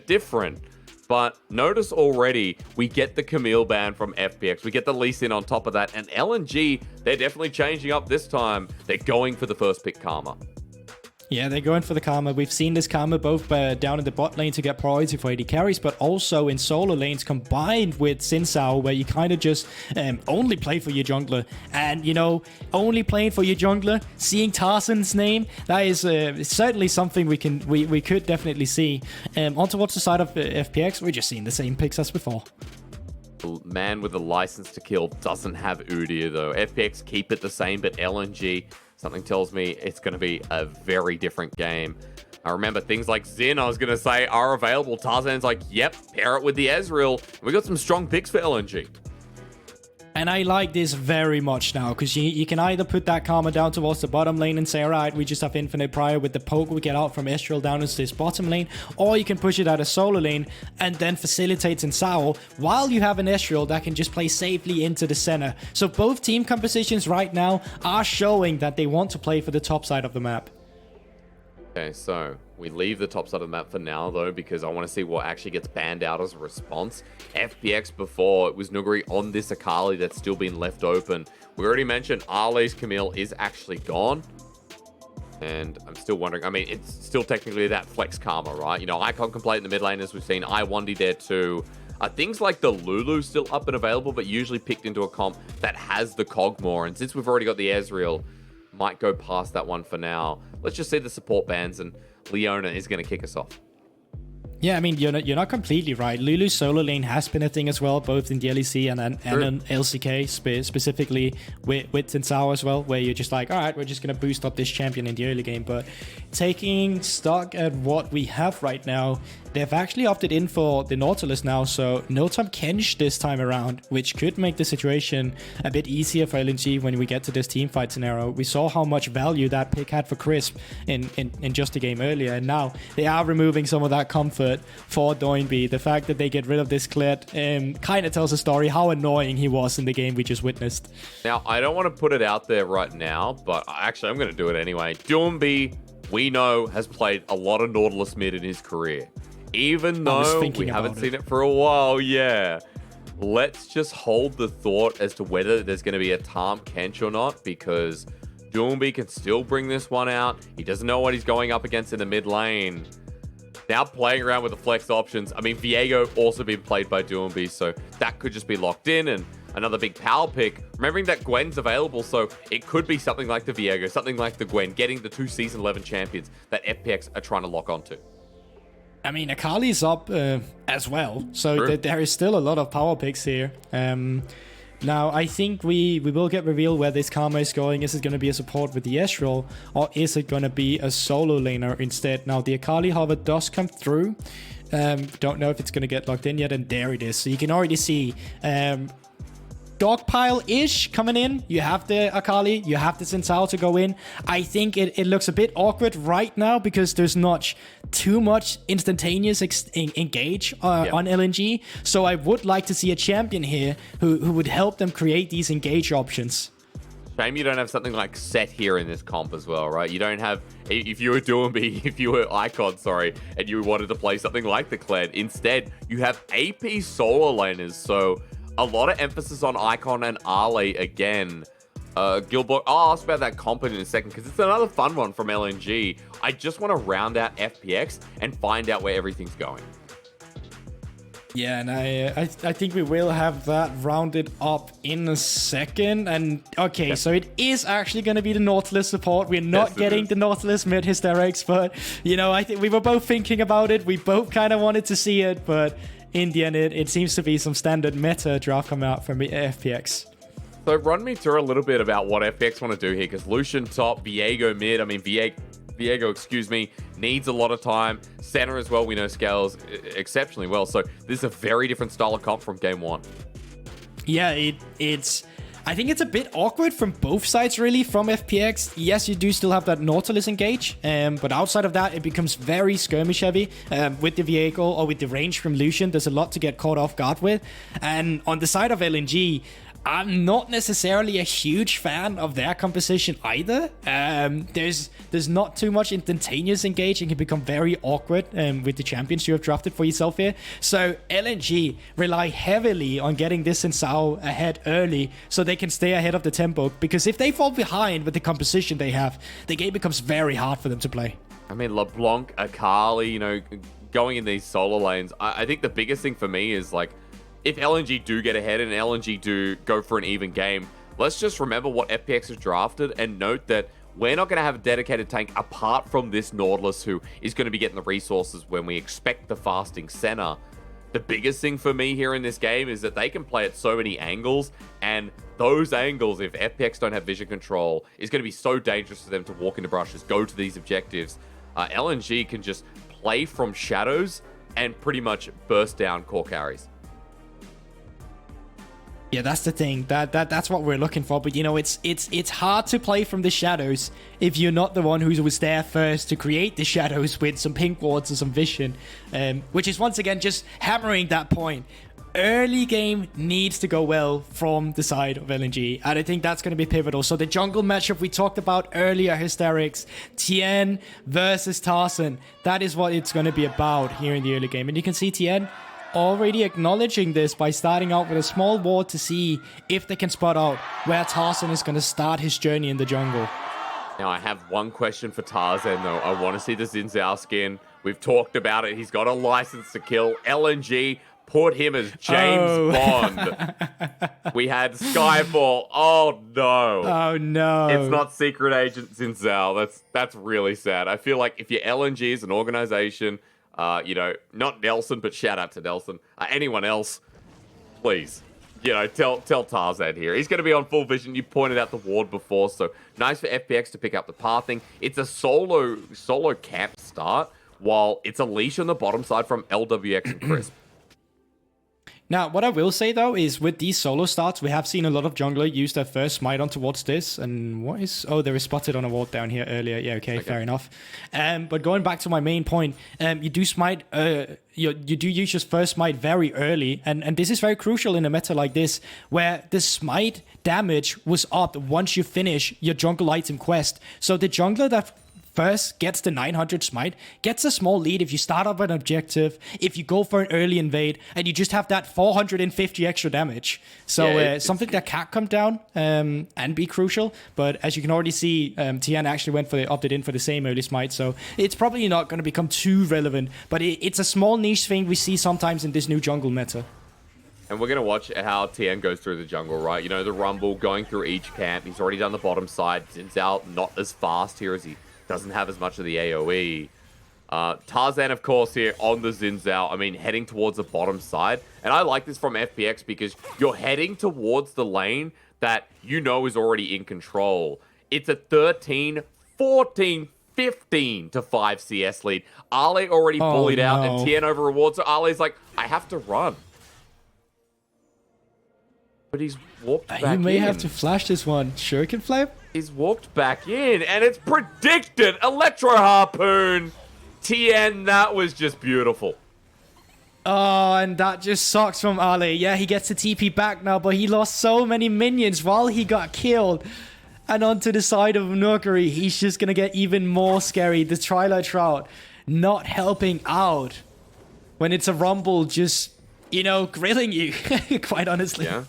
bit different. But notice already, we get the Camille ban from FPX. We get the Lee Sin on top of that. And LNG, they're definitely changing up this time. They're going for the first pick Karma. Yeah, they're going for the Karma. We've seen this Karma both down in the bot lane to get priority for AD carries, but also in solo lanes combined with Xin Zhao, where you kind of just only play for your jungler. And, you know, only playing for your jungler, seeing Tarzan's name, that is certainly something we could definitely see. On towards the side of FPX, we're just seeing the same picks as before. Man with a license to kill doesn't have Udyr, though. FPX keep it the same, but LNG... something tells me it's going to be a very different game. I remember things like Jhin, I was going to say, are available. Tarzan's like, yep, pair it with the Ezreal. We got some strong picks for LNG. And I like this very much now, because you can either put that Karma down towards the bottom lane and say, all right, we just have infinite prior with the poke we get out from Ezreal down into this bottom lane, or you can push it out of solo lane and then facilitate in Sao while you have an Ezreal that can just play safely into the center. So both team compositions right now are showing that they want to play for the top side of the map. Okay, so we leave the top side of the map for now, though, because I want to see what actually gets banned out as a response. FPX before, it was Nuguri on this Akali that's still been left open. We already mentioned Arley's Camille is actually gone. And I'm still wondering, I mean, it's still technically that flex Karma, right? You know, Icon can play in the mid lane, as we've seen. Lwandy there too. Things like the Lulu still up and available, but usually picked into a comp that has the Cogmore. And since we've already got the Ezreal, might go past that one for now. Let's just see the support bans, and Leona is going to kick us off. Yeah, I mean, you're not completely right. Lulu's solo lane has been a thing as well, both in the LEC and in LCK, specifically with Xin Zhao as well, where you're just like, all right, we're just going to boost up this champion in the early game. But taking stock at what we have right now, they've actually opted in for the Nautilus now, so no Tahm Kench this time around, which could make the situation a bit easier for LNG when we get to this team fight scenario. We saw how much value that pick had for Crisp in just a game earlier, and now they are removing some of that comfort for Doinb. The fact that they get rid of this Kled kind of tells a story how annoying he was in the game we just witnessed. Now, I don't want to put it out there right now, but actually I'm going to do it anyway. Doinb, we know, has played a lot of Nautilus mid in his career. Even though we haven't seen it for a while, yeah. Let's just hold the thought as to whether there's going to be a Tahm Kench or not, because Doinb can still bring this one out. He doesn't know what he's going up against in the mid lane. Now playing around with the flex options. I mean, Viego also been played by Doinb, so that could just be locked in. And another big power pick. Remembering that Gwen's available, so it could be something like the Viego, something like the Gwen, getting the 2 Season 11 champions that FPX are trying to lock onto. I mean, Akali's up as well, so there is still a lot of power picks here. Now, I think we will get revealed where this Karma is going. Is it going to be a support with the Ezreal, or is it going to be a solo laner instead? Now, the Akali hover does come through. Don't know if it's going to get locked in yet, and there it is. So you can already see dogpile-ish coming in. You have the Akali, you have the Xin Zhao to go in. I think it looks a bit awkward right now because there's not too much instantaneous engage on LNG. So I would like to see a champion here who would help them create these engage options. Shame you don't have something like Set here in this comp as well, right? You don't have, if you were Doinb, if you were Icon, sorry, and you wanted to play something like the Kled, instead you have AP solo laners, so a lot of emphasis on Icon and Arley again. Guldbord, I'll ask about that comp in a second because it's another fun one from LNG. I just want to round out FPX and find out where everything's going. Yeah, and I think we will have that rounded up in a second. And okay, so it is actually going to be the Nautilus support. We're not getting the Nautilus mid Hysterics, but you know, I think we were both thinking about it. We both kind of wanted to see it, but in the end, it seems to be some standard meta draft coming out from FPX. So run me through a little bit about what FPX want to do here, because Lucian top, Viego mid. I mean, Viego, excuse me, needs a lot of time. Senna as well, we know scales exceptionally well. So this is a very different style of comp from game one. Yeah, it's... I think it's a bit awkward from both sides, really, from FPX. Yes, you do still have that Nautilus engage, but outside of that, it becomes very skirmish heavy. With the vehicle or with the range from Lucian, there's a lot to get caught off guard with. And on the side of LNG, I'm not necessarily a huge fan of their composition either. There's not too much instantaneous engage. It can become very awkward with the champions you have drafted for yourself here. So LNG rely heavily on getting this Xin Zhao ahead early so they can stay ahead of the tempo. Because if they fall behind with the composition they have, the game becomes very hard for them to play. I mean, LeBlanc, Akali, you know, going in these solo lanes, I think the biggest thing for me is, like, if LNG do get ahead and LNG do go for an even game, let's just remember what FPX has drafted and note that we're not going to have a dedicated tank apart from this Nautilus, who is going to be getting the resources when we expect the fasting Senna. The biggest thing for me here in this game is that they can play at so many angles, and those angles, if FPX don't have vision control, is going to be so dangerous for them to walk into brushes, go to these objectives. LNG can just play from shadows and pretty much burst down core carries. Yeah, that's the thing. That's what we're looking for. But you know, it's hard to play from the shadows if you're not the one who was there first to create the shadows with some pink wards and some vision. Which is once again just hammering that point. Early game needs to go well from the side of LNG, and I think that's going to be pivotal. So the jungle matchup we talked about earlier, Hysterics, Tien versus Tarzan, that is what it's going to be about here in the early game. And you can see Tien already acknowledging this by starting out with a small ward to see if they can spot out where Tarzan is going to start his journey in the jungle. Now, I have one question for Tarzan, though. I want to see the Xin Zhao skin. We've talked about it. He's got a license to kill. LNG put him as James Bond. We had Skyfall. Oh, no. Oh, no. It's not Secret Agent Xin Zhao. That's really sad. I feel like if you're LNG as an organization, you know, not Nelson, but shout out to Nelson. Anyone else, please, you know, tell Tarzan here. He's going to be on full vision. You pointed out the ward before, so nice for FPX to pick up the pathing. It's a solo camp start, while it's a leash on the bottom side from LWX and Crisp. Now, what I will say, though, is with these solo starts, we have seen a lot of jungler use their first smite on towards this. And what is... Oh, they were spotted on a ward down here earlier. Yeah, okay, fair enough. But going back to my main point, you do smite... You do use your first smite very early. And this is very crucial in a meta like this, where the smite damage was up once you finish your jungle item quest. So the jungler that first gets the 900 smite, gets a small lead if you start up an objective, if you go for an early invade, and you just have that 450 extra damage. So yeah, something that can come down and be crucial. But as you can already see, Tien actually opted in for the same early smite, so it's probably not going to become too relevant. But it's a small niche thing we see sometimes in this new jungle meta. And we're going to watch how Tien goes through the jungle, right? You know, the rumble going through each camp. He's already done the bottom side. Xin Zhao not as fast here as he doesn't have as much of the AoE. Tarzan, of course, here on the Xin Zhao. I mean, heading towards the bottom side. And I like this from FPX because you're heading towards the lane that you know is already in control. It's a 13, 14, 15 to 5 CS lead. Ale already bullied out and Tien over rewards. So Ale's like, I have to run. But he's walked back in. You may have to flash this one. Shuriken Flame? He's walked back in, and it's predicted. Electro Harpoon. Tien, that was just beautiful. Oh, and that just sucks from Ale. Yeah, he gets the TP back now, but he lost so many minions while he got killed. And onto the side of Nuguri, he's just going to get even more scary. The Twilight Shroud not helping out when it's a rumble just, you know, grilling you, quite honestly. Yeah.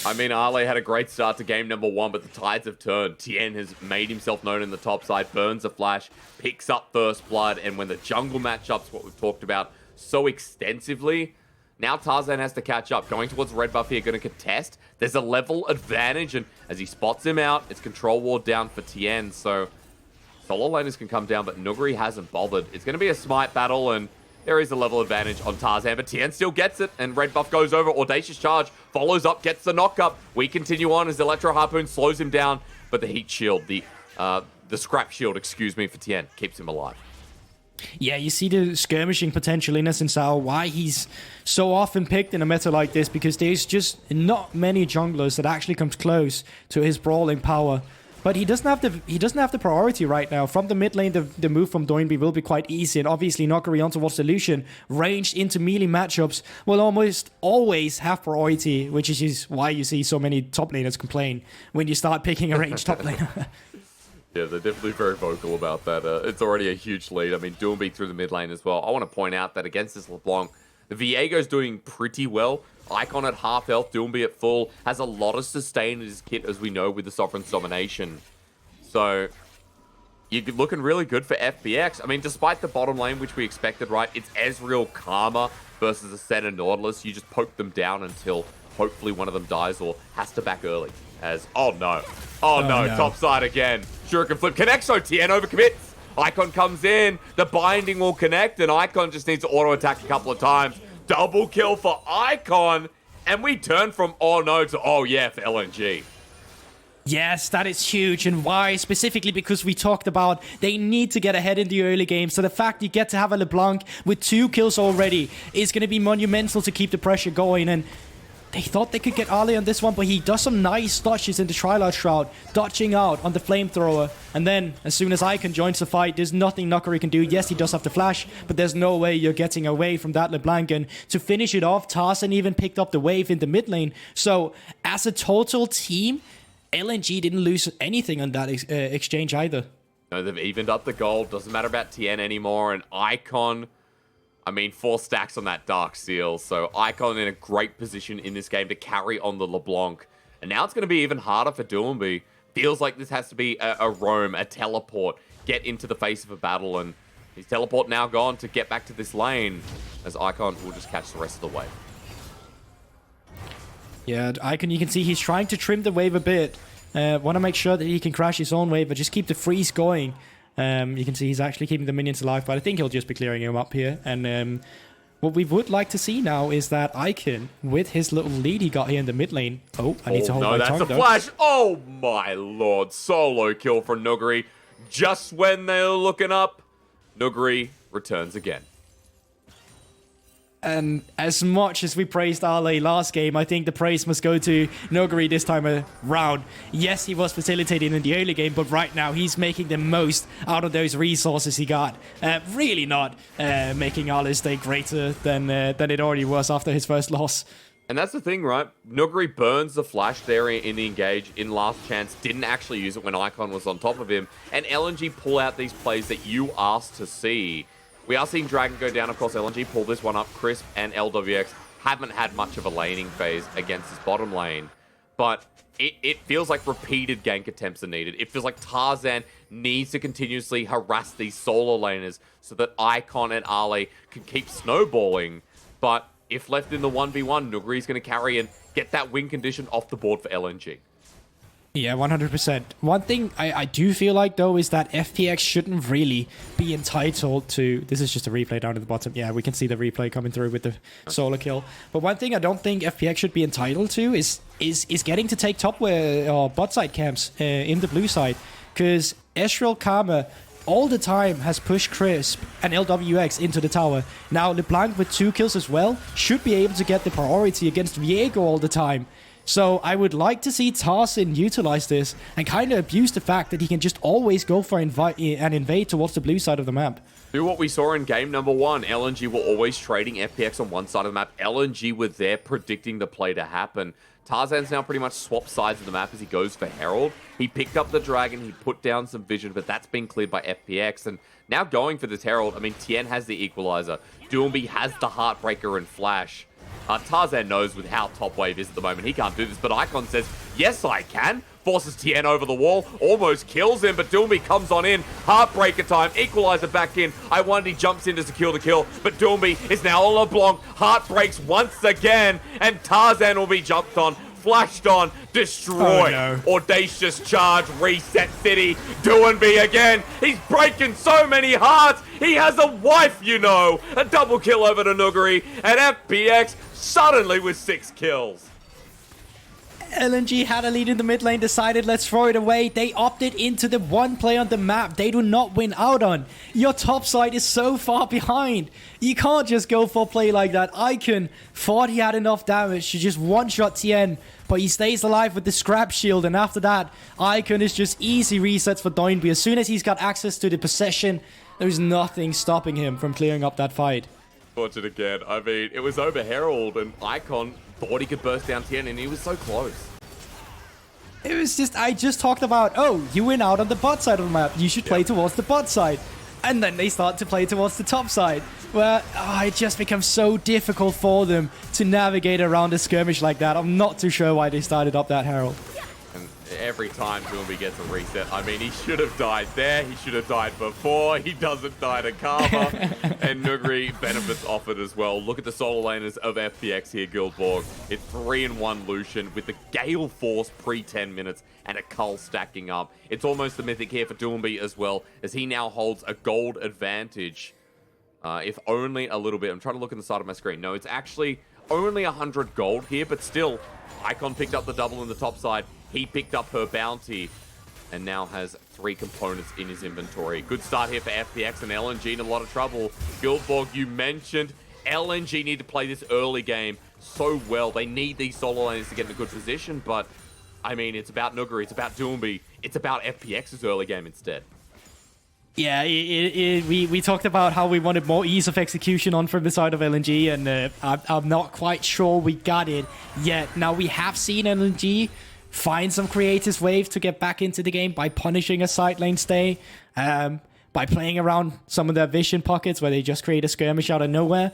I mean, Ale had a great start to game number 1, but the tides have turned. Tien has made himself known in the top side, burns a flash, picks up first blood, and when the jungle matchups, what we've talked about so extensively, now Tarzan has to catch up. Going towards red buff here, going to contest. There's a level advantage, and as he spots him out, it's control ward down for Tien, so solo laners can come down, but Nuguri hasn't bothered. It's going to be a smite battle, and there is a level advantage on Tarzan, but Tien still gets it, and red buff goes over. Audacious Charge follows up, gets the knock-up. We continue on as Electro Harpoon slows him down, but the heat shield, the scrap shield, excuse me, for Tien, keeps him alive. Yeah, you see the skirmishing potential in Xin Zhao, why he's so often picked in a meta like this, because there's just not many junglers that actually comes close to his brawling power. but he doesn't have the priority right now. From the mid lane, the move from Doinb will be quite easy, and obviously Nuguri on towards Solution, ranged into melee matchups, will almost always have priority, which is why you see so many top laners complain when you start picking a ranged top laner. Yeah, they're definitely very vocal about that. It's already a huge lead. I mean, Doinb through the mid lane as well. I want to point out that against this LeBlanc, the Viego's doing pretty well. Icon at half health, Doinb at full, has a lot of sustain in his kit, as we know, with the Sovereign's Domination. So, you're looking really good for FPX. I mean, despite the bottom lane, which we expected, right? It's Ezreal Karma versus a Senna Nautilus. You just poke them down until hopefully one of them dies or has to back early. As, oh no, top side again. Shuriken flip, connects, so TN overcommits. Icon comes in, the binding will connect, and Icon just needs to auto-attack a couple of times. Double kill for Icon, and we turn from oh no to oh yeah for LNG. Yes, that is huge. And why? Specifically because we talked about they need to get ahead in the early game. So the fact you get to have a LeBlanc with 2 kills already is going to be monumental to keep the pressure going. And they thought they could get Ali on this one, but he does some nice dodges in the Twilight Shroud, dodging out on the Flamethrower. And then, as soon as Icon joins the fight, there's nothing Nuguri can do. Yes, he does have the flash, but there's no way you're getting away from that LeBlanc. And to finish it off, Tarzan even picked up the wave in the mid lane. So, as a total team, LNG didn't lose anything on that exchange either. No, they've evened up the gold. Doesn't matter about TN anymore. And Icon, I mean, 4 stacks on that Dark Seal. So Icon in a great position in this game to carry on the LeBlanc. And now it's going to be even harder for Doinb. Feels like this has to be a roam, a teleport. Get into the face of a battle. And his teleport now gone to get back to this lane. As Icon will just catch the rest of the wave. Yeah, Icon, you can see he's trying to trim the wave a bit. Want to make sure that he can crash his own wave, but just keep the freeze going. You can see he's actually keeping the minions alive, but I think he'll just be clearing him up here. And what we would like to see now is that Icon, with his little lead he got here in the mid lane. Oh, I need to hold my tongue, that's a flash. Oh my lord. Solo kill for Nuguri. Just when they're looking up, Nuguri returns again. And as much as we praised Ale last game, I think the praise must go to Nuguri this time around. Yes, he was facilitating in the early game, but right now he's making the most out of those resources he got. Really not making Ale's stay greater than it already was after his first loss. And that's the thing, right? Nuguri burns the flash there in the engage in last chance. Didn't actually use it when Icon was on top of him. And LNG pull out these plays that you asked to see. We are seeing Dragon go down, of course. LNG pull this one up. Crisp and Lwx haven't had much of a laning phase against his bottom lane. But it feels like repeated gank attempts are needed. It feels like Tarzan needs to continuously harass these solo laners so that Icon and Ale can keep snowballing. But if left in the 1v1, Nuguri's going to carry and get that win condition off the board for LNG. Yeah, 100%. One thing I do feel like, though, is that FPX shouldn't really be entitled to... This is just a replay down at the bottom. Yeah, we can see the replay coming through with the solo kill. But one thing I don't think FPX should be entitled to is getting to take top or bot side camps in the blue side. Because Ezreal Karma all the time has pushed Crisp and Lwx into the tower. Now, LeBlanc with 2 kills as well should be able to get the priority against Viego all the time. So I would like to see Tarzan utilize this and kind of abuse the fact that he can just always go for and invade towards the blue side of the map. Do what we saw in game number 1. LNG were always trading FPX on one side of the map. LNG were there predicting the play to happen. Tarzan's now pretty much swapped sides of the map as he goes for Herald. He picked up the Dragon, he put down some vision, but that's been cleared by FPX. And now going for this Herald, I mean, Tien has the Equalizer. Doinb has the Heartbreaker and Flash. Tarzan knows with how top wave is at the moment, he can't do this, but Icon says, yes, I can. Forces Tien over the wall, almost kills him, but Doinb comes on in. Heartbreaker time, Equalizer back in. Lwandy jumps in to secure the kill, but Doinb is now on LeBlanc. Heart breaks once again, and Tarzan will be jumped on, flashed on, destroyed. Oh, no. Audacious charge, reset city. Doinb again. He's breaking so many hearts. He has a wife, you know. A double kill over to Nuguri, and FPX suddenly with 6 kills. LNG had a lead in the mid lane, decided let's throw it away. They opted into the one play on the map they do not win out on. Your top side is so far behind. You can't just go for a play like that. Icon thought he had enough damage to just one-shot Tien, but he stays alive with the scrap shield, and after that, Icon is just easy resets for Doinb. As soon as he's got access to the possession, there's nothing stopping him from clearing up that fight. Watch it again. I mean, it was over Herald, and Icon thought he could burst down Tien, and he was so close. It was just, I just talked about, oh, you win out on the bot side of the map. You should play towards the bot side. And then they start to play towards the top side, where it just becomes so difficult for them to navigate around a skirmish like that. I'm not too sure why they started up that Herald. And every time Doinb gets a reset, I mean, he should have died there. He should have died before. He doesn't die to Karma. And Nuguri benefits off it as well. Look at the solo laners of FPX here, Guldbord. It's 3-in-1 Lucian with the Gale Force pre-10 minutes and a Cull stacking up. It's almost a mythic here for Doinb as well, as he now holds a gold advantage. If only a little bit. I'm trying to look at the side of my screen. No, it's actually only 100 gold here, but still, Icon picked up the double in the top side. He picked up her bounty and now has 3 components in his inventory. Good start here for FPX, and LNG in a lot of trouble. Guldbord, you mentioned LNG need to play this early game so well. They need these solo laners to get in a good position, but I mean, it's about Nuguri, it's about Doinb, it's about FPX's early game instead. Yeah, we talked about how we wanted more ease of execution on from the side of LNG, and I'm not quite sure we got it yet. Now, we have seen LNG find some creative ways to get back into the game by punishing a side lane stay, by playing around some of their vision pockets where they just create a skirmish out of nowhere.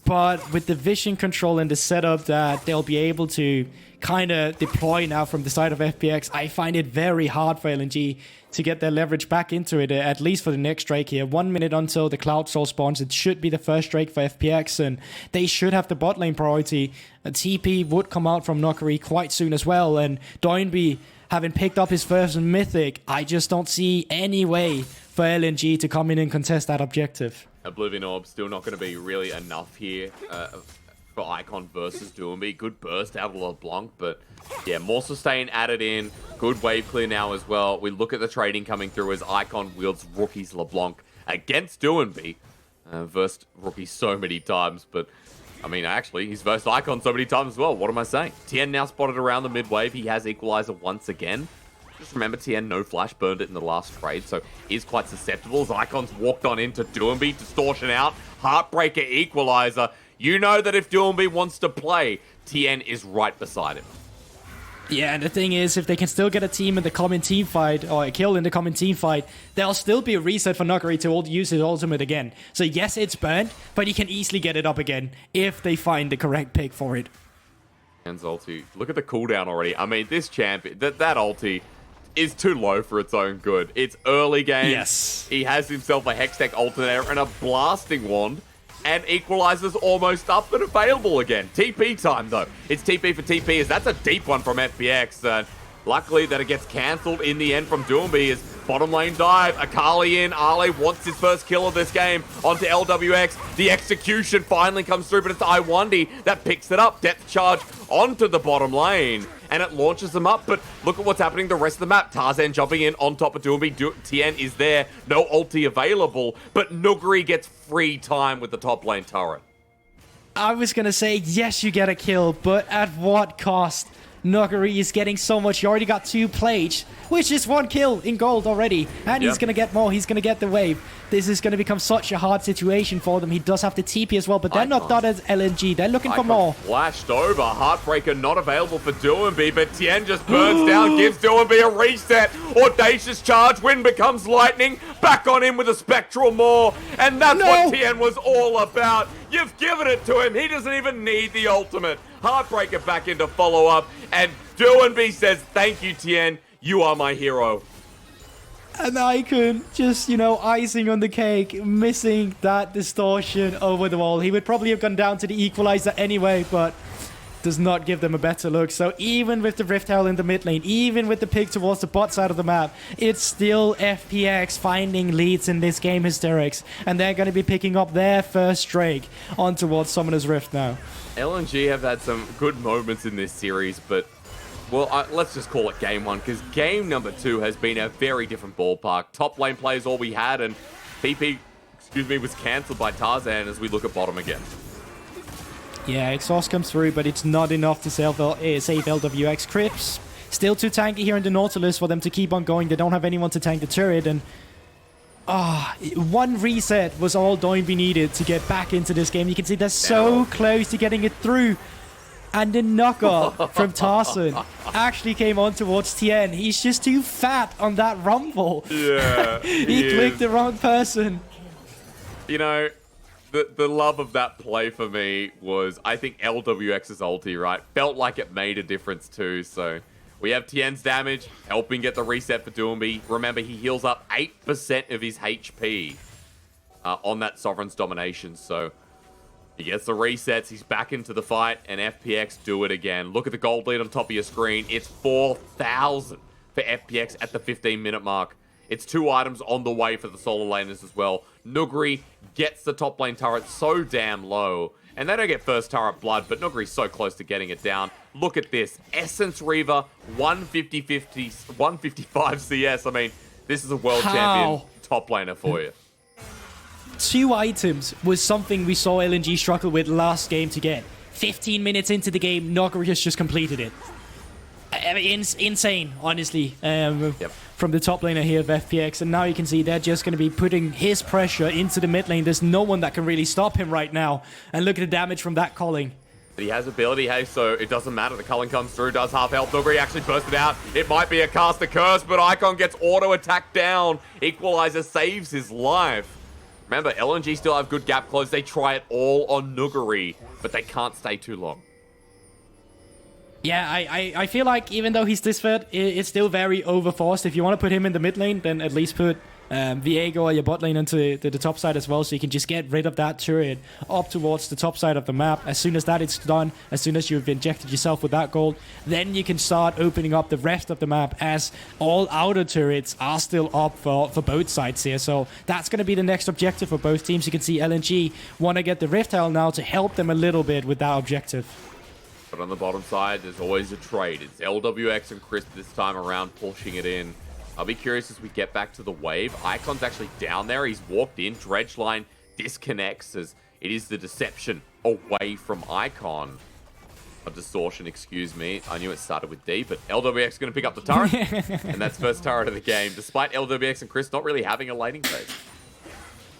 But with the vision control and the setup that they'll be able to kind of deploy now from the side of FPX, I find it very hard for LNG to get their leverage back into it, at least for the next Drake here. 1 minute until the Cloud Soul spawns. It should be the first Drake for FPX, and they should have the bot lane priority. A TP would come out from Nuguri quite soon as well, and Doinb, having picked up his first mythic, I just don't see any way for LNG to come in and contest that objective. Oblivion Orb still not going to be really enough here for Icon versus Doinb. Good burst out of LeBlanc, but yeah, more sustain added in. Good wave clear now as well. We look at the trading coming through as Icon wields Rookie's LeBlanc against Doinb. Versed Rookie so many times, but I mean, actually, he's versed Icon so many times as well. What am I saying? Tien now spotted around the mid wave. He has Equalizer once again. Just remember, Tien no flash burned it in the last trade, so is quite susceptible as Icon's walked on into Doinb. Distortion out. Heartbreaker Equalizer. You know that if Doinb wants to play, Tien is right beside him. Yeah, and the thing is, if they can still get a team in the common team fight, or a kill in the common team fight, there'll still be a reset for Nuguri to use his ultimate again. So yes, it's burnt, but he can easily get it up again if they find the correct pick for it. And ulti. Look at the cooldown already. I mean, this champion, that ulti is too low for its own good. It's early game. Yes. He has himself a Hextech alternator and a blasting wand. And Equalizer's almost up and available again. TP time, though. It's TP for TP, as that's a deep one from FPX. Luckily that it gets cancelled in the end from Doinb as bottom lane dive. Akali in. Ale wants his first kill of this game onto Lwx. The execution finally comes through, but it's Lwandy that picks it up. Depth charge onto the bottom lane, and it launches them up. But look at what's happening the rest of the map. Tarzan jumping in on top of Doinb. Tien is there. No ulti available, but Nuguri gets free time with the top lane turret. I was going to say, yes, you get a kill, but at what cost? Nuguri is getting so much. He already got 2 plates, which is 1 kill in gold already. And he's going to get more. He's going to get the wave. This is going to become such a hard situation for them. He does have the TP as well, but they're not done as LNG. They're looking for more. Flashed over. Heartbreaker not available for Doinb, but Tien just burns down, gives Doinb a reset. Audacious charge. Wind becomes lightning. Back on him with a spectral maw. And that's what Tien was all about. You've given it to him. He doesn't even need the ultimate. Heartbreaker back into follow-up. And Doinb says, thank you, Tien. You are my hero. And Icon just, icing on the cake, missing that distortion over the wall. He would probably have gone down to the Equalizer anyway, but does not give them a better look. So even with the Rift Herald in the mid lane, even with the pick towards the bot side of the map, it's still FPX finding leads in this game, Hysterics. And they're going to be picking up their first Drake on towards Summoner's Rift now. LNG have had some good moments in this series, but Well, let's just call it game one, because game number 2 has been a very different ballpark. Top lane play is all we had, and PP, was cancelled by Tarzan as we look at bottom again. Yeah, exhaust comes through, but it's not enough to save Lwx. Crips still too tanky here in the Nautilus for them to keep on going. They don't have anyone to tank the turret, and one reset was all Doinb needed to get back into this game. You can see they're so close to getting it through. And the knock-off from Tarzan actually came on towards Tien. He's just too fat on that rumble. Yeah, he clicked the wrong person. You know, the love of that play for me was, I think, Lwx's ulti, right? Felt like it made a difference too. So we have Tien's damage, helping get the reset for Doinb. Remember, he heals up 8% of his HP on that Sovereign's domination. So he gets the resets, he's back into the fight, and FPX do it again. Look at the gold lead on top of your screen. It's 4,000 for FPX at the 15-minute mark. It's 2 items on the way for the solo laners as well. Nuguri gets the top lane turret so damn low, and they don't get first turret blood, but Nuguri's so close to getting it down. Look at this. Essence Reaver, 155 CS. I mean, this is a world champion top laner for you. 2 items was something we saw LNG struggle with last game to get. 15 minutes into the game, Nuguri has just completed it. I mean, insane, honestly, from the top laner here of FPX. And now you can see they're just going to be putting his pressure into the mid lane. There's no one that can really stop him right now. And look at the damage from that culling. He has ability, hey, so it doesn't matter. The culling comes through, does half health. Nuguri actually bursted out. It might be a caster curse, but Icon gets auto-attacked down. Equalizer saves his life. Remember, LNG still have good gap close. They try it all on Nuguri, but they can't stay too long. Yeah, I feel like even though he's this fed, it's still very overforced. If you want to put him in the mid lane, then at least put Viego or your bot lane into the top side as well, so you can just get rid of that turret up towards the top side of the map. As soon as that is done, as soon as you've injected yourself with that gold, then you can start opening up the rest of the map, as all outer turrets are still up for both sides here. So that's going to be the next objective for both teams. You can see LNG want to get the Rift Hell now to help them a little bit with that objective. But on the bottom side, there's always a trade. It's Lwx and Chris this time around pushing it in. I'll be curious as we get back to the wave. Icon's actually down there. He's walked in. Dredge line disconnects as it is the deception away from Icon. A distortion, excuse me. I knew it started with D, but Lwx is going to pick up the turret. And that's first turret of the game, despite Lwx and Chris not really having a laning phase.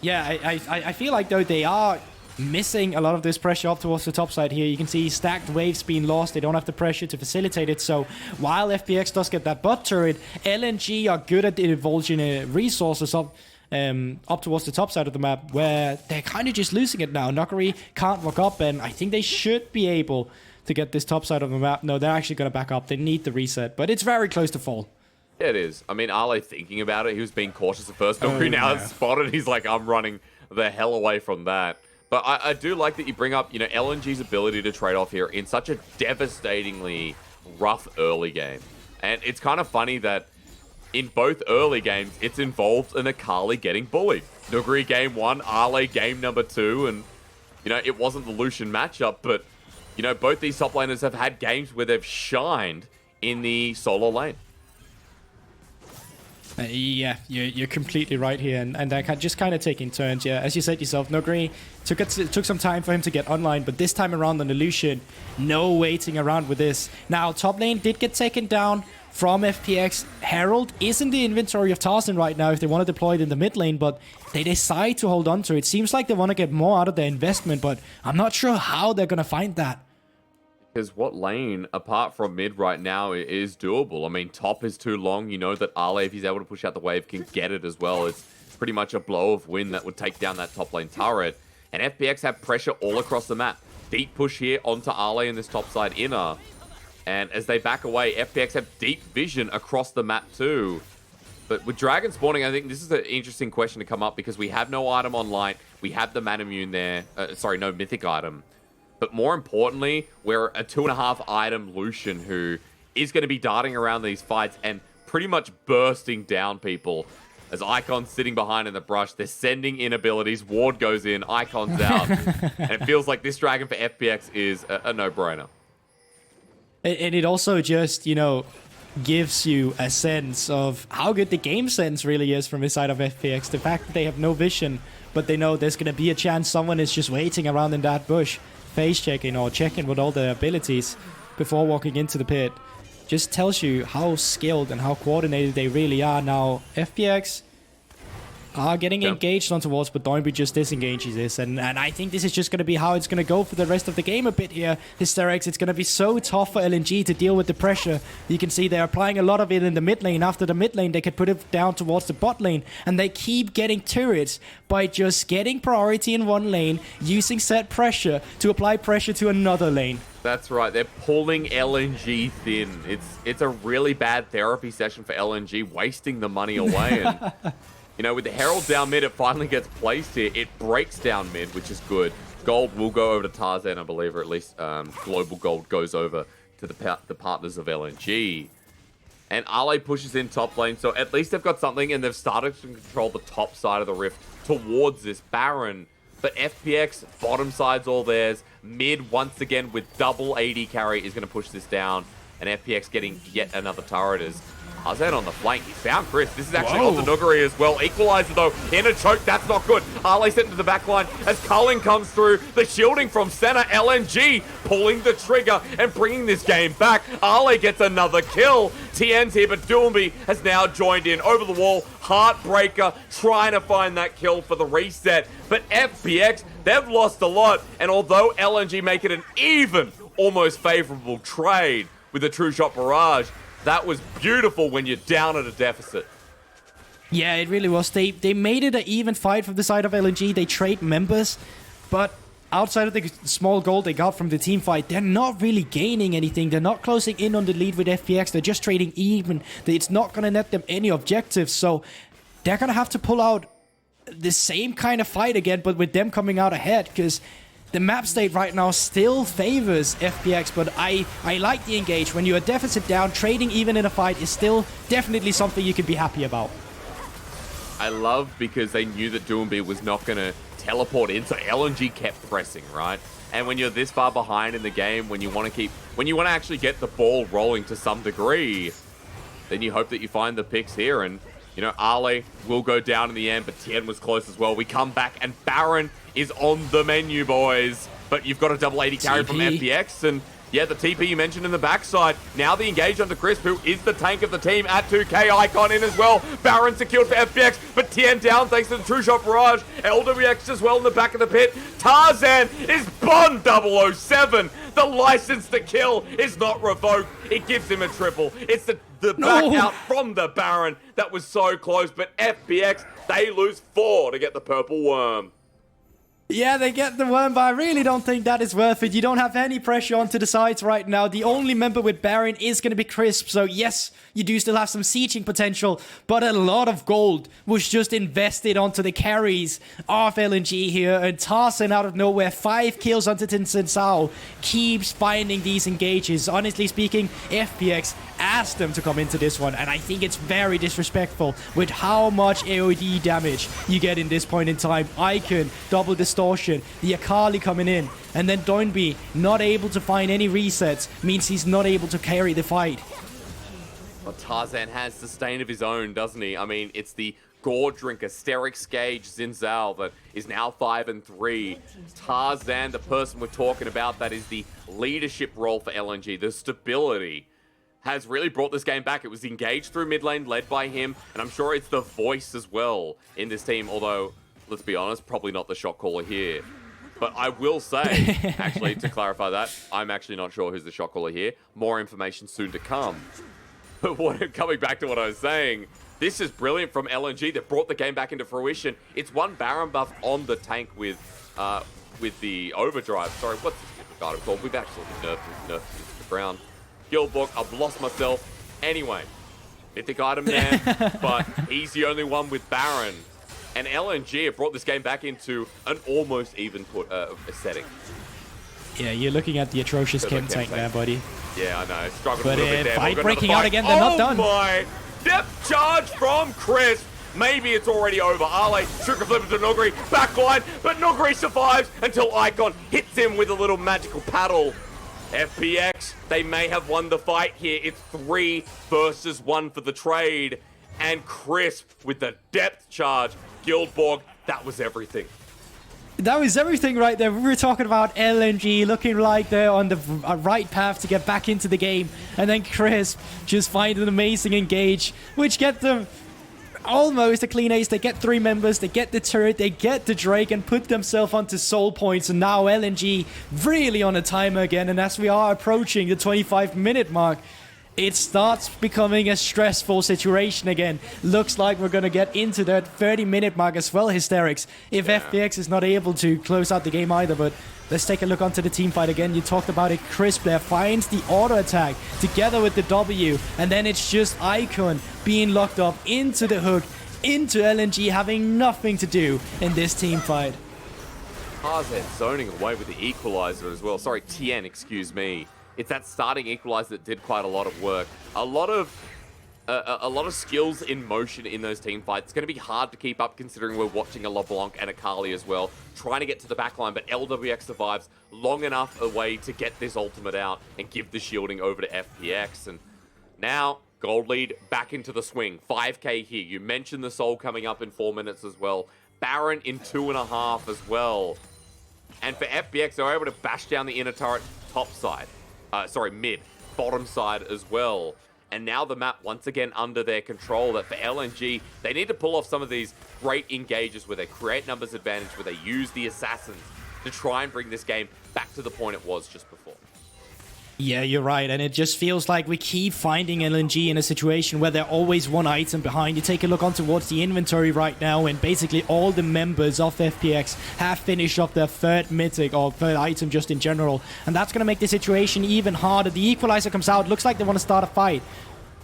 Yeah, I feel like, though, they are missing a lot of this pressure up towards the top side here. You can see stacked waves being lost. They don't have the pressure to facilitate it. So while FPX does get that bot turret, LNG are good at divulging resources up towards the top side of the map, where they're kind of just losing it now. Nuguri can't walk up, and I think they should be able to get this top side of the map. No, they're actually going to back up. They need the reset, but it's very close to fall. Yeah, it is. I mean, Ale thinking about it, he was being cautious at first. Nuguri now has spotted. He's like, I'm running the hell away from that. But I do like that you bring up, LNG's ability to trade off here in such a devastatingly rough early game. And it's kind of funny that in both early games, it's involved an Akali getting bullied. Nuguri game 1, Ale game number 2, and, it wasn't the Lucian matchup, but, both these top laners have had games where they've shined in the solo lane. Yeah, you're completely right here, and they're just kind of taking turns. Yeah, as you said yourself, Nuguri took some time for him to get online, but this time around on the Lucian, no waiting around with this. Now, top lane did get taken down from FPX. Herald is in the inventory of Tarzan right now if they want to deploy it in the mid lane, but they decide to hold on to it. It seems like they want to get more out of their investment, but I'm not sure how they're going to find that. Because what lane, apart from mid right now, is doable? I mean, top is too long. You know that Ale, if he's able to push out the wave, can get it as well. It's pretty much a blow of wind that would take down that top lane turret. And FPX have pressure all across the map. Deep push here onto Ale in this top side inner. And as they back away, FPX have deep vision across the map too. But with Dragon spawning, I think this is an interesting question to come up, because we have no item on light. We have the Manamune there. No mythic item. But more importantly, we're a 2.5 item Lucian who is going to be darting around these fights and pretty much bursting down people. As Icon's sitting behind in the brush, they're sending in abilities. Ward goes in, Icon's out. And it feels like this Dragon for FPX is a no-brainer. And it also just, you know, gives you a sense of how good the game sense really is from the side of FPX. The fact that they have no vision, but they know there's going to be a chance someone is just waiting around in that bush, face checking or checking with all their abilities before walking into the pit, just tells you how skilled and how coordinated they really are. Now, FPX are getting engaged on towards, but Doinb just disengages this, and I think this is just going to be how it's going to go for the rest of the game a bit here. Hysterics, it's going to be so tough for LNG to deal with the pressure. You can see they're applying a lot of it in the mid lane. After the mid lane, they could put it down towards the bot lane, and they keep getting turrets by just getting priority in one lane, using set pressure to apply pressure to another lane. That's right. They're pulling LNG thin. It's a really bad therapy session for LNG, wasting the money away. And you know, with the Herald down mid, it finally gets placed here. It breaks down mid, which is good. Gold will go over to Tarzan, I believe, or at least global gold goes over to the partners of LNG. And Ale pushes in top lane, so at least they've got something, and they've started to control the top side of the rift towards this Baron. But FPX, bottom side's all theirs. Mid, once again, with double AD carry, is going to push this down. And FPX getting yet another turret as Tarzan on the flank. He found Chris. This is actually on the Nuguri as well. Equalizer, though. In a choke. That's not good. Ale sent to the back line as Culling comes through. The shielding from Senna. LNG pulling the trigger and bringing this game back. Ale gets another kill. TN's here, but Doinb has now joined in. Over the wall. Heartbreaker trying to find that kill for the reset. But FPX, they've lost a lot. And although LNG make it an even, almost favorable trade with a true shot barrage, that was beautiful when you're down at a deficit. Yeah, it really was. They made it an even fight from the side of LNG. They trade members, but outside of the small gold they got from the team fight, they're not really gaining anything. They're not closing in on the lead with FPX. They're just trading even. It's not going to net them any objectives, so they're going to have to pull out the same kind of fight again, but with them coming out ahead, because the map state right now still favors FPX, but I like the engage. When you're a deficit down, trading even in a fight is still definitely something you can be happy about. I love because they knew that Doinb was not going to teleport in, so LNG kept pressing, right? And when you're this far behind in the game, when you want to actually get the ball rolling to some degree, then you hope that you find the picks here. And you know, Ale will go down in the end, but Tien was close as well. We come back, and Baron is on the menu, boys. But you've got a double AD carry from FPX, and yeah, the TP you mentioned in the backside. Now the engage onto Crisp, who is the tank of the team at 2k. Icon in as well. Baron secured for FPX, but Tien down thanks to the true shot barrage. Lwx as well in the back of the pit. Tarzan is Bond 007. The license to kill is not revoked. It gives him a triple. It's the back out from the Baron that was so close, but FPX, they lose 4 to get the purple worm. Yeah, they get the worm, but I really don't think that is worth it. You don't have any pressure onto the sides right now. The only member with Baron is going to be Crisp, so yes, you do still have some sieging potential, but a lot of gold was just invested onto the carries of LNG here, and Tarzan out of nowhere, 5 kills onto Tinsensao, keeps finding these engages. Honestly speaking, FPX asked them to come into this one, and I think it's very disrespectful with how much AoD damage you get in this point in time. Icon, double distortion, the Akali coming in, and then Doinb not able to find any resets means he's not able to carry the fight. Well, Tarzan has sustain of his own, doesn't he? I mean, it's the Gore Drinker, Hysterics Gage, Zinzal that is now 5-3. Tarzan, the person we're talking about, that is the leadership role for LNG, the stability, has really brought this game back. It was engaged through mid lane, led by him, and I'm sure it's the voice as well in this team, although, let's be honest, probably not the shot caller here. But I will say, actually, to clarify that, I'm actually not sure who's the shot caller here. More information soon to come. But coming back to what I was saying, this is brilliant from LNG that brought the game back into fruition. It's one Baron buff on the tank with the overdrive. Sorry, what's this stupid item called? We've actually nerfed it to the ground. Guildbord, I've lost myself. Anyway, mythic item there, but he's the only one with Baron. And LNG have brought this game back into an almost even setting. Yeah, you're looking at the atrocious Chem tank there, buddy. Yeah, I know. Struggled a little bit there. Fight breaking out again, they're not done. Oh my! Depth charge from Chris. Maybe it's already over. Ale, sugar flip to Nuguri, backline, but Nuguri survives until Icon hits him with a little magical paddle. FPX, they may have won the fight here. It's 3 versus 1 for the trade. And Crisp with the depth charge. Guldbord, that was everything. That was everything right there. We were talking about LNG looking like they're on the right path to get back into the game. And then Crisp just find an amazing engage, which get them almost a clean ace. They get 3 members, they get the turret, they get the Drake and put themselves onto soul points. And now LNG really on a timer again. And as we are approaching the 25-minute mark, it starts becoming a stressful situation again. Looks like we're going to get into that 30-minute mark as well, Hysterics, if FPX is not able to close out the game either. But let's take a look onto the team fight again. You talked about it. Crisp there finds the auto attack together with the W. And then it's just Icon being locked up into the hook, into LNG, having nothing to do in this team fight. Tarzan zoning away with the equalizer as well. Sorry, TN, excuse me. It's that starting equalizer that did quite a lot of work. A lot of skills in motion in those team fights. It's going to be hard to keep up considering we're watching a LeBlanc and Akali as well, trying to get to the backline, but Lwx survives long enough away to get this ultimate out and give the shielding over to FPX. And now, Gold lead back into the swing. 5k here. You mentioned the Soul coming up in 4 minutes as well. Baron in 2.5 as well. And for FPX, they're able to bash down the inner turret top side. Mid, bottom side as well. And now the map once again under their control. That for LNG, they need to pull off some of these great engages where they create numbers advantage, where they use the assassins to try and bring this game back to the point it was just before. Yeah, you're right, and it just feels like we keep finding LNG in a situation where they're always one item behind. You take a look on towards the inventory right now, and basically all the members of FPX have finished off their 3rd mythic or 3rd item just in general, and that's going to make the situation even harder. The equalizer comes out, looks like they want to start a fight,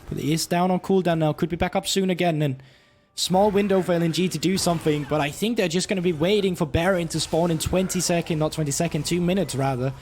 but it is down on cooldown now, could be back up soon again, and small window for LNG to do something, but I think they're just going to be waiting for Baron to spawn in 2 minutes rather.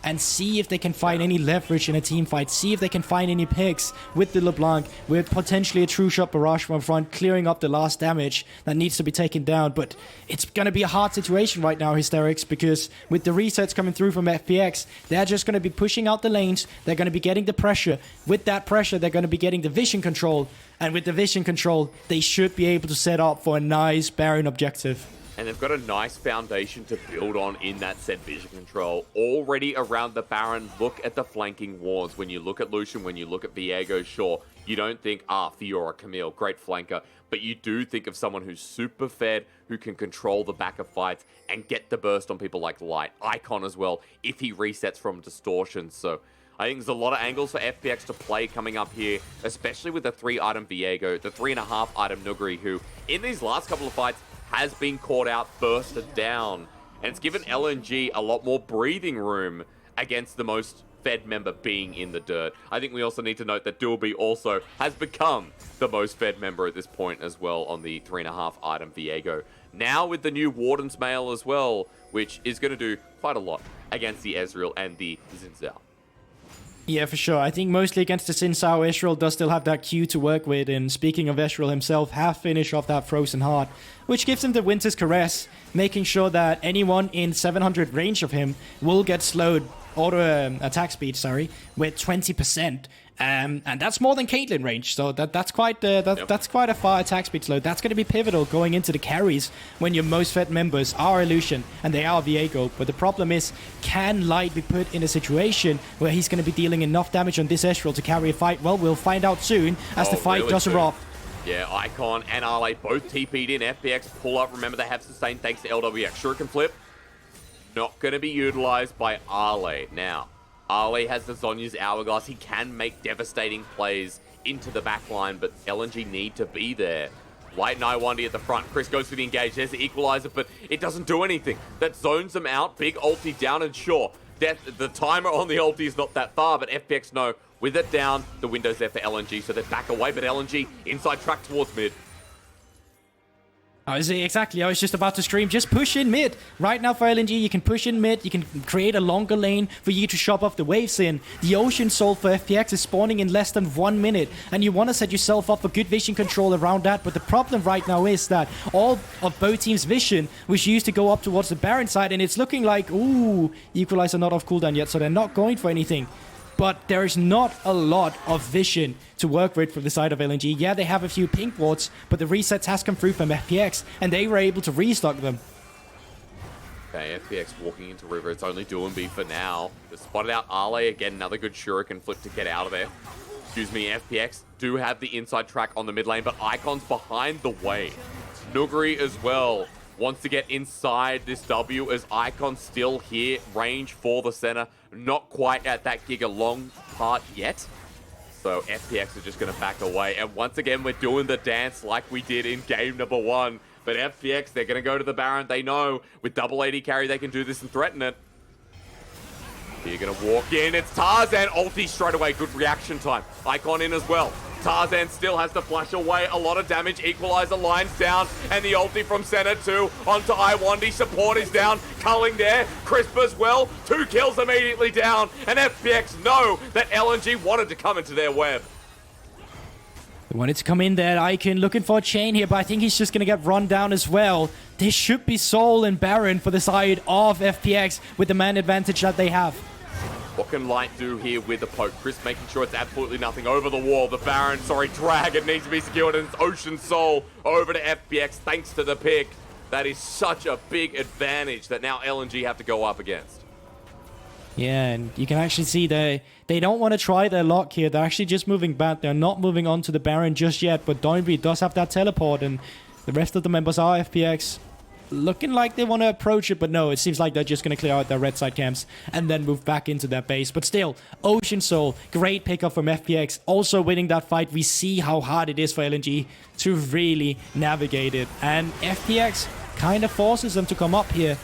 And see if they can find any leverage in a team fight. See if they can find any picks with the LeBlanc, with potentially a true shot barrage from front, clearing up the last damage that needs to be taken down. But it's going to be a hard situation right now, Hysterics, because with the resets coming through from FPX, they're just going to be pushing out the lanes. They're going to be getting the pressure. With that pressure, they're going to be getting the vision control. And with the vision control, they should be able to set up for a nice Baron objective. And they've got a nice foundation to build on in that said vision control. Already around the Baron, look at the flanking wards. When you look at Lucian, when you look at Viego, sure, you don't think, Fiora, Camille, great flanker. But you do think of someone who's super fed, who can control the back of fights and get the burst on people like Light. Icon as well, if he resets from distortion. So I think there's a lot of angles for FPX to play coming up here, especially with the 3-item Viego, the 3.5-item Nuguri, who in these last couple of fights has been caught out, bursted down. And it's given LNG a lot more breathing room against the most fed member being in the dirt. I think we also need to note that Doinb also has become the most fed member at this point as well on the 3.5-item Viego. Now with the new Warden's Mail as well, which is going to do quite a lot against the Ezreal and the Xin Zhao. Yeah, for sure. I think mostly against the Xin Zhao, Ezreal does still have that Q to work with. And speaking of Ezreal himself, half finish off that Frozen Heart, which gives him the Winter's Caress, making sure that anyone in 700 range of him will get slowed, auto attack speed, with 20%. And that's more than Caitlyn range, so that's quite a far attack speed slow. That's going to be pivotal going into the carries when your most fed members are Illusion and they are Viego. But the problem is, can Light be put in a situation where he's going to be dealing enough damage on this Ezreal to carry a fight? Well, we'll find out soon as the fight really does erupt. Yeah, Icon and Arle both TP'd in. FPX pull up. Remember, they have sustained thanks to Lwx. Shuriken flip, not going to be utilized by Arle now. Arle has the Zhonya's Hourglass. He can make devastating plays into the backline, but LNG need to be there. Light and Lwandy at the front. Chris goes for the engage. There's the equalizer, but it doesn't do anything. That zones them out. Big ulti down, and sure, the timer on the ulti is not that far, but FPX know with it down, the window's there for LNG, so they back away, but LNG inside track towards mid. Exactly. I was just about to scream, just push in mid. Right now for LNG, you can push in mid. You can create a longer lane for you to shove off the waves in. The Ocean Soul for FPX is spawning in less than 1 minute. And you want to set yourself up for good vision control around that. But the problem right now is that all of both teams' vision was used to go up towards the Baron side. And it's looking like, ooh, Equalizer not off cooldown yet. So they're not going for anything. But there is not a lot of vision to work with from the side of LNG. Yeah, they have a few pink wards, but the resets has come through from FPX, and they were able to restock them. Okay, FPX walking into River. It's only Doinb for now. They spotted out Ale. Again, another good Shuriken flip to get out of there. Excuse me, FPX do have the inside track on the mid lane, but Icon's behind the way. Nuguri as well wants to get inside this W as Icon still here. Range for the Senna. Not quite at that Giga long part yet. So FPX are just going to back away. And once again, we're doing the dance like we did in game number 1. But FPX, they're going to go to the Baron. They know with double AD carry, they can do this and threaten it. You're going to walk in. It's Tarzan. Ulti straight away. Good reaction time. Icon in as well. Tarzan still has to flash away. A lot of damage. Equalizer lines down. And the ulti from Senna too. Onto Lwandy. Support is down. Culling there. Crisp as well. 2 kills immediately down. And FPX know that LNG wanted to come into their web. They wanted to come in there. Icon looking for a chain here, but I think he's just going to get run down as well. There should be Soul and Baron for the side of FPX with the man advantage that they have. What can Light do here with the poke? Chris making sure it's absolutely nothing over the wall. The Baron, Dragon needs to be secured, and it's Ocean Soul over to FPX thanks to the pick. That is such a big advantage that now LNG have to go up against. Yeah, and you can actually see they don't want to try their luck here. They're actually just moving back. They're not moving on to the Baron just yet, but Doinb does have that teleport, and the rest of the members are FPX. Looking like they want to approach it, but no, it seems like they're just going to clear out their red side camps and then move back into their base. But still, Ocean Soul, great pickup from FPX. Also winning that fight, we see how hard it is for LNG to really navigate it. And FPX kind of forces them to come up here.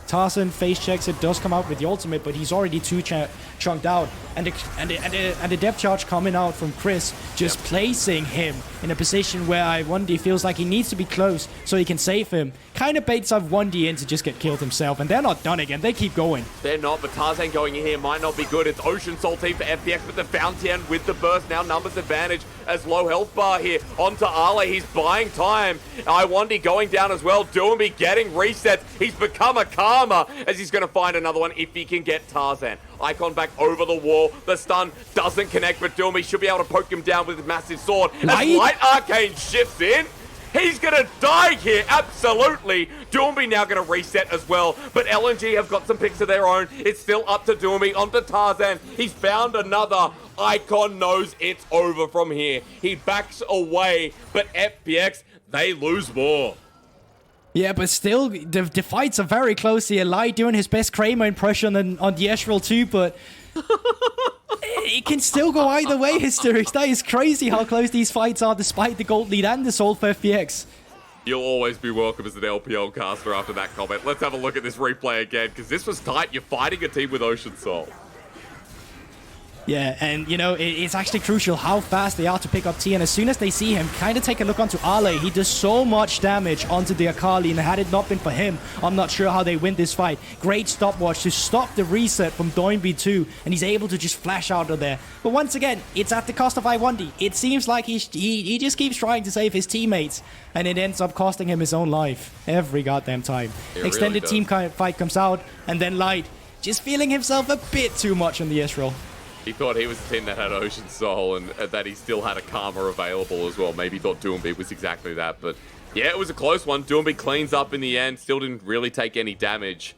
Tarzan face checks it, does come out with the ultimate, but he's already too chunked out. And the depth charge coming out from Chris, just placing him in a position where Lwandy feels like he needs to be close so he can save him. Kind of baits up Lwandy in to just get killed himself, and they're not done again. They keep going. They're not, but Tarzan going in here might not be good. It's Ocean Soul team for FPX, but the Fountain with the burst, now numbers advantage as low health bar here. Onto Ale, he's buying time. Lwandy going down as well. Doinb getting resets. He's become a karma as he's going to find another one if he can get Tarzan. Icon back over the wall. The stun doesn't connect, but Doinb should be able to poke him down with his massive sword. As Light Arcane shifts in, he's going to die here, absolutely. Doinb now going to reset as well, but LNG have got some picks of their own. It's still up to Doinb, onto Tarzan. He's found another. Icon knows it's over from here. He backs away, but FPX, they lose more. Yeah, but still, the fights are very close here. Light doing his best Kramer impression on the Ezreal too, but it can still go either way, Hysterics. That is crazy how close these fights are despite the gold lead and the soul for FPX. You'll always be welcome as an LPL caster after that comment. Let's have a look at this replay again, because this was tight. You're fighting a team with Ocean Soul. Yeah, and you know, it's actually crucial how fast they are to pick up T, and as soon as they see him, kind of take a look onto Ale. He does so much damage onto the Akali, and had it not been for him, I'm not sure how they win this fight. Great stopwatch to stop the reset from Doinb too, and he's able to just flash out of there. But once again, it's at the cost of Lwandy. It seems like he just keeps trying to save his teammates, and it ends up costing him his own life every goddamn time. Extended really team fight comes out, and then Light just feeling himself a bit too much on the Ezreal. He thought he was the team that had Ocean Soul and that he still had a Karma available as well. Maybe he thought Doinb was exactly that. But yeah, it was a close one. Doinb cleans up in the end. Still didn't really take any damage.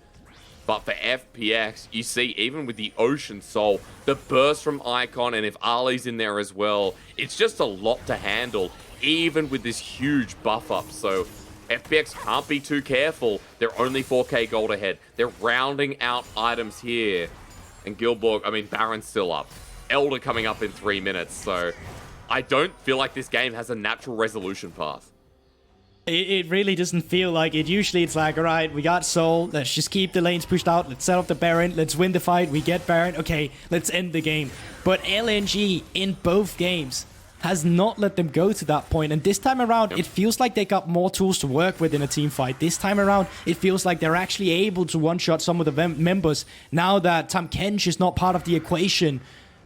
But for FPX, you see, even with the Ocean Soul, the burst from Icon, and if Ali's in there as well, it's just a lot to handle, even with this huge buff up. So FPX can't be too careful. They're only 4k gold ahead. They're rounding out items here. And Guldbord, I mean, Baron's still up. Elder coming up in 3 minutes, so I don't feel like this game has a natural resolution path. It really doesn't feel like it. Usually it's like, all right, we got Soul. Let's just keep the lanes pushed out. Let's set up the Baron. Let's win the fight. We get Baron. Okay, let's end the game. But LNG in both games has not let them go to that point. And this time around, it feels like they got more tools to work with in a team fight. This time around, it feels like they're actually able to one-shot some of the members now that Tahm Kench is not part of the equation.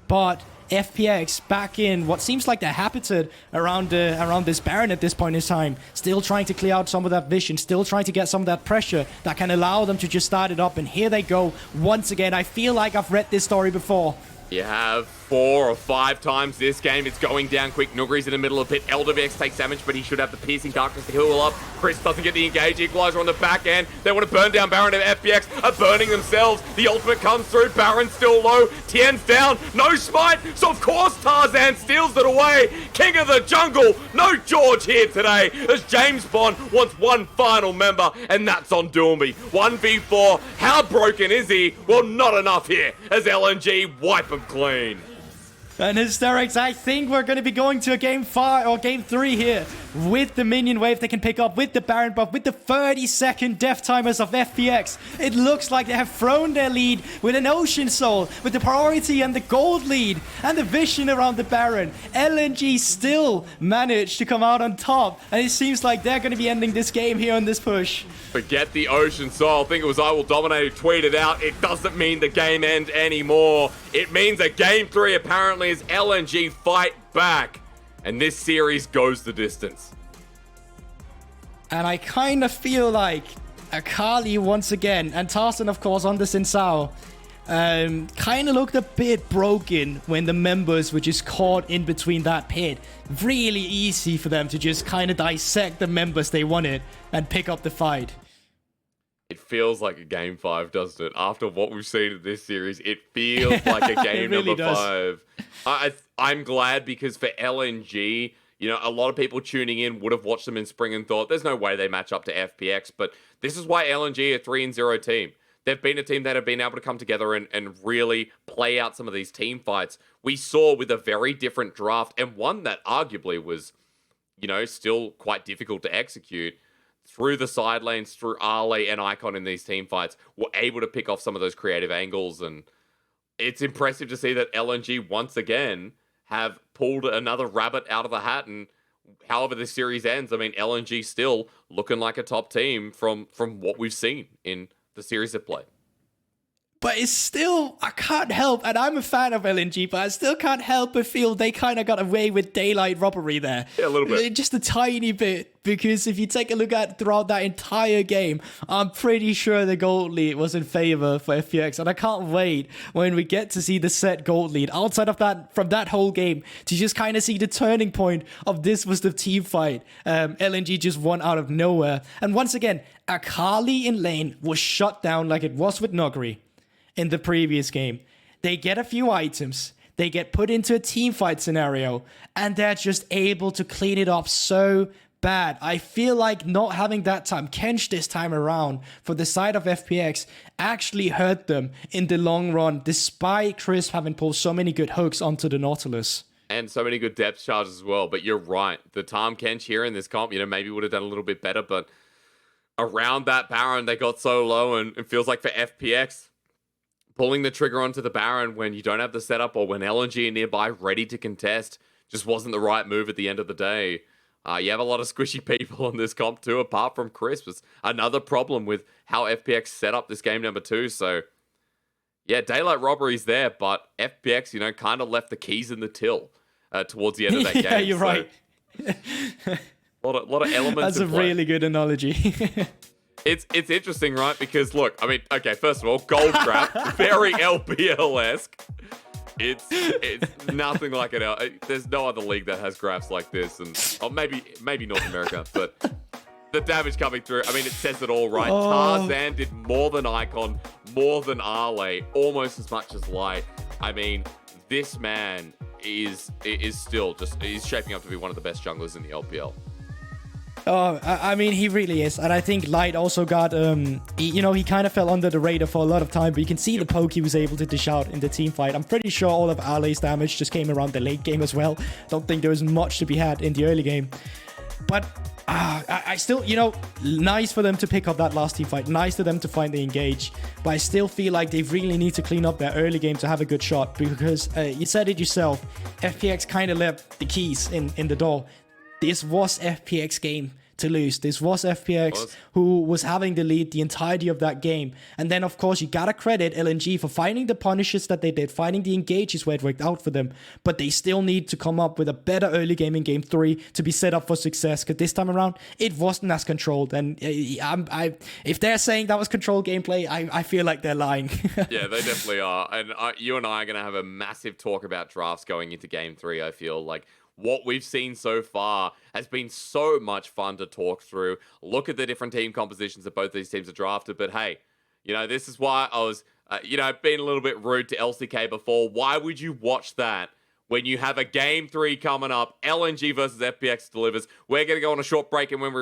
But FPX back in what seems like they're habited around this Baron at this point in time, still trying to clear out some of that vision, still trying to get some of that pressure that can allow them to just start it up. And here they go once again. I feel like I've read this story before. You have 4 or 5 times this game. It's going down quick. Nuguri's in the middle of it. Lwx takes damage, but he should have the piercing darkness to heal up. Chris doesn't get the engage. Equalizer on the back end. They want to burn down Baron, and FPX are burning themselves. The ultimate comes through. Baron's still low. Tien's down. No smite. So of course Tarzan steals it away. King of the jungle. No George here today, as James Bond wants one final member, and that's on Doinb. 1v4. How broken is he? Well, not enough here, as LNG wipe him clean. And Hysterics, I think we're going to be going to a game 5 or game 3 here with the minion wave they can pick up, with the Baron buff, with the 30-second death timers of FPX. It looks like they have thrown their lead with an Ocean Soul, with the priority and the gold lead and the vision around the Baron. LNG still managed to come out on top, and it seems like they're going to be ending this game here on this push. Forget the Ocean Soul. I think it was I Will Dominate who tweeted out, it doesn't mean the game end anymore. It means a game 3 apparently as LNG fight back. And this series goes the distance. And I kind of feel like Akali once again, and Tarzan of course on the Xin Zhao, kind of looked a bit broken when the members were just caught in between that pit. Really easy for them to just kind of dissect the members they wanted and pick up the fight. It feels like a game 5, doesn't it? After what we've seen in this series, it feels like a game really number 5. I'm glad, because for LNG, you know, a lot of people tuning in would have watched them in spring and thought, there's no way they match up to FPX. But this is why LNG are a 3-0 team. They've been a team that have been able to come together and really play out some of these team fights. We saw with a very different draft, and one that arguably was, you know, still quite difficult to execute. Through the side lanes, through Ali and Icon in these team fights, were able to pick off some of those creative angles. And it's impressive to see that LNG once again have pulled another rabbit out of the hat. And however this series ends, I mean, LNG still looking like a top team from what we've seen in the series of play. But it's still, I can't help, and I'm a fan of LNG, but I still can't help but feel they kind of got away with daylight robbery there. Yeah, a little bit. Just a tiny bit, because if you take a look at throughout that entire game, I'm pretty sure the gold lead was in favor for FPX, and I can't wait when we get to see the set gold lead outside of that, from that whole game, to just kind of see the turning point of this was the team fight. LNG just won out of nowhere. And once again, Akali in lane was shut down like it was with Nuguri in the previous game. They get a few items, they get put into a team fight scenario, and they're just able to clean it up so bad. I feel like not having that time, Kench this time around, for the side of FPX, actually hurt them in the long run, despite Chris having pulled so many good hooks onto the Nautilus. And so many good depth charges as well. But you're right, the Tahm Kench here in this comp, you know, maybe would have done a little bit better, but around that Baron, they got so low, and it feels like for FPX, pulling the trigger onto the Baron when you don't have the setup, or when LNG are nearby ready to contest, just wasn't the right move at the end of the day. You have a lot of squishy people on this comp too, apart from Chris. It's another problem with how FPX set up this game number 2. So, yeah, daylight robbery's there, but FPX, you know, kind of left the keys in the till towards the end of that game. Yeah, you're right. A lot of elements. That's a really good analogy. It's interesting, right? Because look, I mean, okay, first of all, gold trap, very LPL-esque. It's nothing like it. There's no other league that has graphs like this, and maybe North America, but the damage coming through, I mean, it says it all, right? Tarzan did more than Icon, more than Arley, almost as much as Light. I mean, this man is still just, he's shaping up to be one of the best junglers in the LPL. Oh, I mean, he really is. And I think Light also got, he kind of fell under the radar for a lot of time, but you can see the poke he was able to dish out in the team fight. I'm pretty sure all of Arley's damage just came around the late game as well. Don't think there was much to be had in the early game. But I still, nice for them to pick up that last team fight. Nice for them to finally engage. But I still feel like they really need to clean up their early game to have a good shot. Because you said it yourself, FPX kind of left the keys in the door. This was FPX game to lose. This was FPX who was having the lead the entirety of that game. And then, of course, you gotta credit LNG for finding the punishes that they did, finding the engages where it worked out for them. But they still need to come up with a better early game in game 3 to be set up for success. Because this time around, it wasn't as controlled. And if they're saying that was controlled gameplay, I feel like they're lying. Yeah, they definitely are. And you and I are going to have a massive talk about drafts going into game 3, I feel like. What we've seen so far has been so much fun to talk through. Look at the different team compositions that both these teams have drafted. But hey, this is why I was, being a little bit rude to LCK before. Why would you watch that when you have a game 3 coming up? LNG versus FPX delivers. We're going to go on a short break, and when we